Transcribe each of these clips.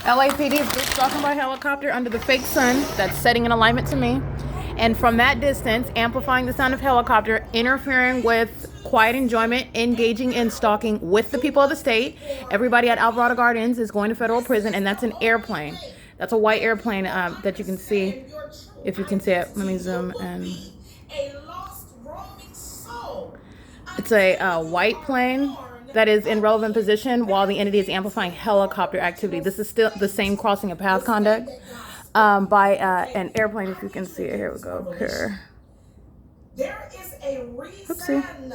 LAPD is stalking by helicopter under the fake sun that's setting in alignment to me. And from that distance, amplifying the sound of helicopter, interfering with quiet enjoyment, engaging in stalking with the people of the state. Everybody at Alvarado Gardens is going to federal prison, and that's an airplane. That's a white airplane that you can see. If you can see it, let me zoom in. It's a white plane that is in relevant position while the entity is amplifying helicopter activity. This is still the same crossing of path conduct by an airplane, if you can see it. Here we go. Here. There is a reason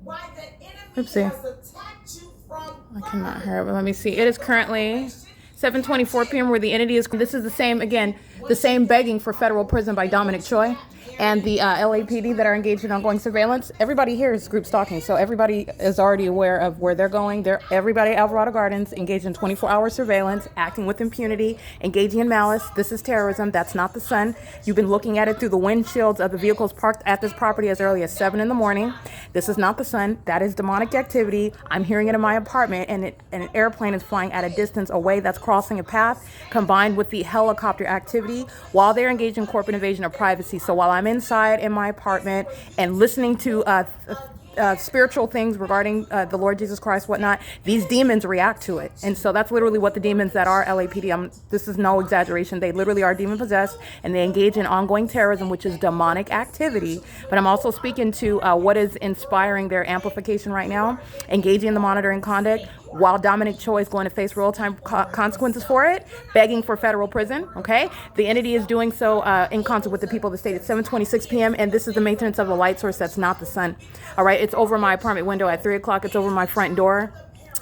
why the enemy has attacked you from I cannot hear it, but let me see. It is currently 7:24 p.m. where the entity is. This is the same, again, the same begging for federal prison by Dominic Choi and the LAPD that are engaged in ongoing surveillance. Everybody here is group stalking, so everybody is already aware of where they're going. Everybody at Alvarado Gardens engaged in 24-hour surveillance, acting with impunity, engaging in malice. This is terrorism. That's not the sun. You've been looking at it through the windshields of the vehicles parked at this property as early as 7 in the morning. This is not the sun. That is demonic activity. I'm hearing it in my apartment, and an airplane is flying at a distance away that's crossing a path, combined with the helicopter activity while they're engaged in corporate invasion of privacy. So while I'm inside in my apartment and listening to spiritual things regarding the Lord Jesus Christ, whatnot, these demons react to it. And so that's literally what the demons that are LAPD, this is no exaggeration, they literally are demon possessed, and they engage in ongoing terrorism, which is demonic activity. But I'm also speaking to what is inspiring their amplification right now, engaging in the monitoring conduct, while Dominic Choi is going to face real-time consequences for it, begging for federal prison, okay? The entity is doing so in concert with the people of the state at 7:26 p.m., and this is the maintenance of a light source that's not the sun, all right? It's over my apartment window at 3 o'clock. It's over my front door.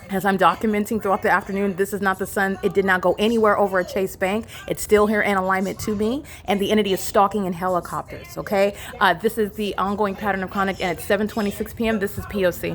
As I'm documenting throughout the afternoon, this is not the sun. It did not go anywhere over a Chase Bank. It's still here in alignment to me, and the entity is stalking in helicopters, okay? This is the ongoing pattern of conduct, and at 7:26 p.m., this is P.O.C.